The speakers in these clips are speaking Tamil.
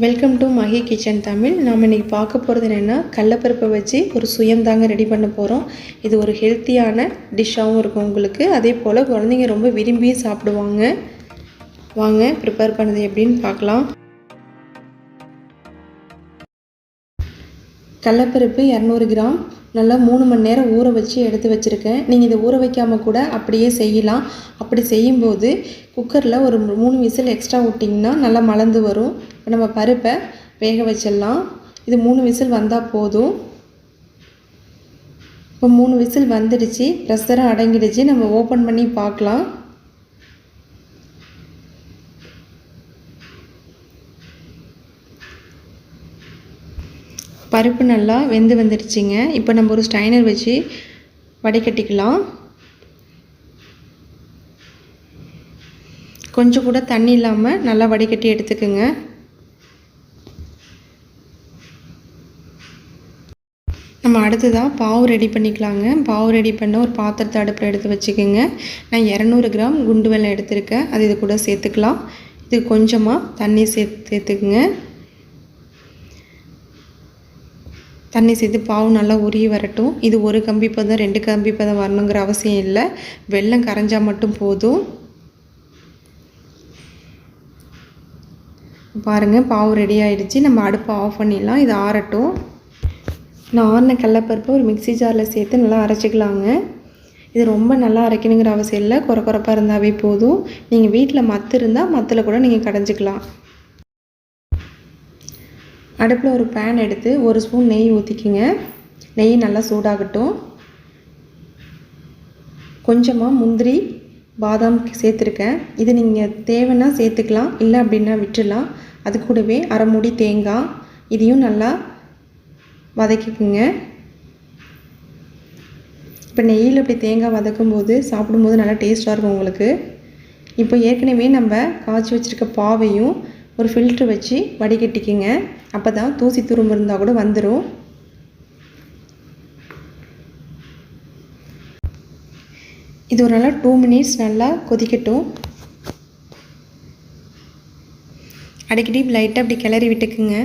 Welcome to Mahi kitchen Tamil. நாம் இன்றைக்கி பார்க்க போகிறது என்னென்னா, கடலப்பருப்பை வச்சு ஒரு சுயம் தாங்க ரெடி பண்ண போகிறோம். இது ஒரு ஹெல்த்தியான டிஷ்ஷாகவும் இருக்கும் உங்களுக்கு. அதே போல் குழந்தைங்க ரொம்ப விரும்பியும் சாப்பிடுவாங்க. வாங்க ப்ரிப்பேர் பண்ணது எப்படின்னு பார்க்கலாம். கடலப்பருப்பு 200 கிராம் நல்லா 3 மணி நேரம் ஊற வச்சு எடுத்து வச்சுருக்கேன். நீங்கள் இதை ஊற வைக்காமல் கூட அப்படியே செய்யலாம். அப்படி செய்யும்போது குக்கரில் ஒரு 3 விசில் எக்ஸ்ட்ரா விட்டிங்கன்னா நல்லா மலர்ந்து வரும். இப்போ நம்ம பருப்பை வேக வச்சிடலாம். இது 3 விசில் வந்தால் போதும். இப்போ 3 விசில் வந்துடுச்சு, ப்ரெஷரும் அடங்கிடுச்சு. நம்ம ஓப்பன் பண்ணி பார்க்கலாம். பருப்பு நல்லா வெந்து வந்துடுச்சிங்க. இப்போ நம்ம ஒரு ஸ்ட்ரைனர் வச்சு வடிகட்டிக்கலாம். கொஞ்சம் கூட தண்ணி இல்லாமல் நல்லா வடிகட்டி எடுத்துக்குங்க. நம்ம அடுத்ததாக பாவு ரெடி பண்ணிக்கலாங்க. பாவு ரெடி பண்ண ஒரு பாத்திரத்தை அடுப்பில் எடுத்து வச்சுக்கோங்க. நான் 200 கிராம் குண்டு வெல்லம் எடுத்திருக்கேன். அது இது கூட சேர்த்துக்கலாம். இது கொஞ்சமாக தண்ணி சேர்த்துக்குங்க. தண்ணி சேர்த்து பாவு நல்லா உருகி வரட்டும். இது ஒரு கம்பி பதம் 2 கம்பி பதம் வரணுங்கிற அவசியம் இல்லை. வெல்லம் கரைஞ்சால் மட்டும் போதும். பாருங்கள், பாவு ரெடி ஆகிடுச்சு. நம்ம அடுப்பை ஆஃப் பண்ணிடலாம். இது ஆறட்டும். நான் ஆறின கடலப்பருப்பை ஒரு மிக்ஸி ஜாரில் சேர்த்து நல்லா அரைச்சிக்கலாங்க. இது ரொம்ப நல்லா அரைக்கணுங்கிற அவசியம் இல்லை. குறப்பாக இருந்தாவே போதும். நீங்கள் வீட்டில் மத்து இருந்தால் மத்தில் கூட நீங்கள் கடைஞ்சிக்கலாம். அடுப்பில் ஒரு பேன் எடுத்து 1 ஸ்பூன் நெய் ஊற்றிக்கிங்க. நெய் நல்லா சூடாகட்டும். கொஞ்சமாக முந்திரி பாதாம் சேர்த்துருக்கேன். இது நீங்கள் தேவைன்னா சேர்த்துக்கலாம், இல்லை அப்படின்னா விட்டுடலாம். அது கூடவே அரை மூடி தேங்காய், இதையும் நல்லா வதக்கிக்குங்க. இப்போ நெய்யில் இப்படி தேங்காய் வதக்கும்போது சாப்பிடும்போது நல்லா டேஸ்ட்டாக இருக்கும் உங்களுக்கு. இப்போ ஏற்கனவே நம்ம காய்ச்சி வச்சுருக்க பாவையும் ஒரு ஃபில்ட்ரு வச்சு வடிகட்டிக்குங்க. அப்போ தான் தூசி துரும்பு இருந்தால் கூட வந்துடும். இது ஒரு நல்லா 2 மினிட்ஸ் நல்லா கொதிக்கட்டும். அடிக்கடி லைட்டாக அப்படி கிளறி விட்டுக்குங்க.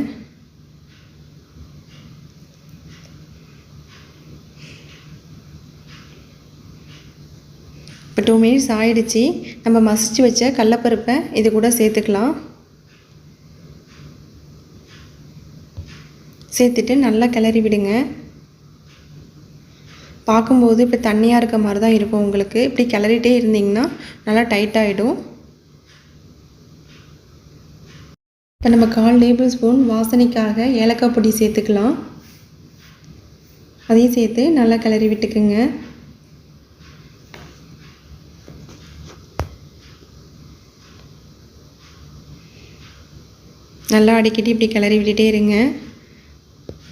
இப்போ 2 மினிட்ஸ் ஆயிடுச்சு. நம்ம மசிச்சு வச்ச கடலப்பருப்பை இது கூட சேர்த்துக்கலாம். சேர்த்துட்டு நல்லா கிளறி விடுங்க. பார்க்கும்போது இப்போ தண்ணியாக இருக்க மாதிரி தான் இருக்கும் உங்களுக்கு. இப்படி கிளறிட்டே இருந்தீங்கன்னா நல்லா டைட்டாகிடும். இப்போ நம்ம 1/4 டேபிள் ஸ்பூன் வாசனைக்காக ஏலக்காய் பொடி சேர்த்துக்கலாம். அதையும் சேர்த்து நல்லா கிளறி விட்டுக்குங்க. நல்லா அடிக்கடி இப்படி கிளறி விட்டுட்டே இருங்க.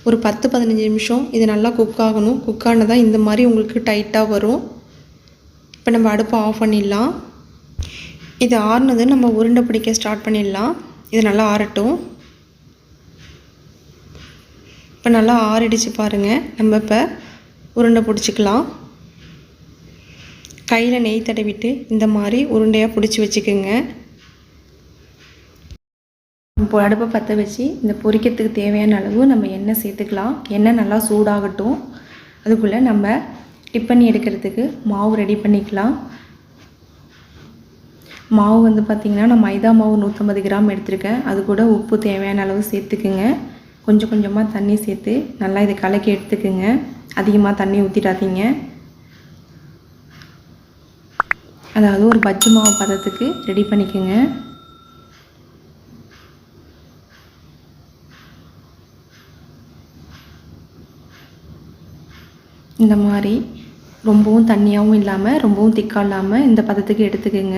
ஒரு 10-15 நிமிஷம் இது நல்லா குக் ஆகணும். குக் ஆனதான் இந்த மாதிரி உங்களுக்கு டைட்டாக வரும். இப்போ நம்ம அடுப்பை ஆஃப் பண்ணிடலாம். இது ஆறுனது நம்ம உருண்டை பிடிக்க ஸ்டார்ட் பண்ணிடலாம். இது நல்லா ஆறட்டும். இப்போ நல்லா ஆறிடுச்சு பாருங்கள். நம்ம இப்போ உருண்டை பிடிச்சிக்கலாம். கையில் நெய் தடவிட்டு இந்த மாதிரி உருண்டையாக பிடிச்சி வச்சுக்கோங்க. இப்போ அடுப்பை பற்ற வச்சு இந்த பொரிக்கிறதுக்கு தேவையான அளவு நம்ம எண்ணெய் சேர்த்துக்கலாம். எண்ணெய் நல்லா சூடாகட்டும். அதுக்குள்ளே நம்ம டிப் பண்ணி எடுக்கிறதுக்கு மாவு ரெடி பண்ணிக்கலாம். மாவு வந்து பார்த்திங்கன்னா நான் மைதா மாவு 150 கிராம் எடுத்திருக்கேன். அது கூட உப்பு தேவையான அளவு சேர்த்துக்குங்க. கொஞ்சம் கொஞ்சமாக தண்ணி சேர்த்து நல்லா இதை கலக்கி எடுத்துக்குங்க. அதிகமாக தண்ணி ஊற்றிடாதீங்க. அதாவது ஒரு பஜ்ஜி மாவு பதத்துக்கு ரெடி பண்ணிக்கோங்க. இந்த மாதிரி ரொம்பவும் தண்ணியாகவும் இல்லாமல் ரொம்பவும் திக்காக இல்லாமல் இந்த பதத்துக்கு எடுத்துக்கோங்க.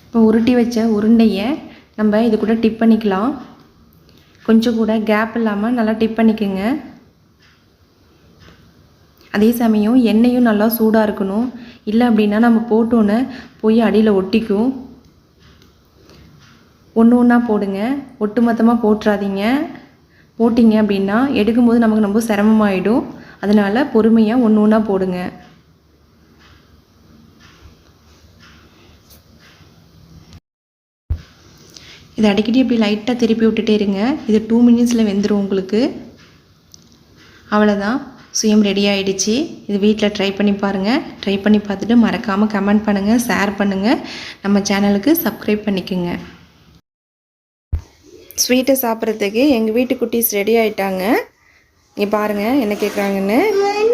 இப்போ உருட்டி வச்ச உருண்டையை நம்ம இது கூட டிப் பண்ணிக்கலாம். கொஞ்சம் கூட கேப் இல்லாமல் நல்லா டிப் பண்ணிக்கோங்க. அதே சமயம் எண்ணெயும் நல்லா சூடாக இருக்கணும். இல்லை அப்படின்னா நம்ம போட்டோன்னே போய் அடியில் ஒட்டிக்கும். ஒன்று ஒன்றா போடுங்க. ஒட்டு மொத்தமாக போட்டுறாதீங்க. போட்டிங்க அப்படின்னா எடுக்கும்போது நமக்கு ரொம்ப சிரமமாயிடும். அதனால் பொறுமையாக ஒன்று ஒன்றா போடுங்க. இது அடிக்கடி இப்படி லைட்டாக திருப்பி விட்டுட்டே இருங்க. இது 2 மினிட்ஸில் வெந்துடும் உங்களுக்கு. அவ்வளோதான், சுயம் ரெடி ஆகிடுச்சு. இது வீட்டில் ட்ரை பண்ணி பாருங்கள். ட்ரை பண்ணி பார்த்துட்டு மறக்காமல் கமெண்ட் பண்ணுங்கள், ஷேர் பண்ணுங்கள், நம்ம சேனலுக்கு சப்ஸ்கிரைப் பண்ணிக்கோங்க. ஸ்வீட்டை சாப்பிட்றதுக்கு எங்கள் வீட்டு குட்டீஸ் ரெடி ஆகிட்டாங்க. இங்கே பாருங்கள் என்ன கேட்குறாங்கன்னு.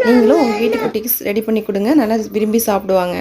நீங்களும் உங்கள் வீட்டு குட்டிக்கு ரெடி பண்ணி கொடுங்க, நல்லா விரும்பி சாப்பிடுவாங்க.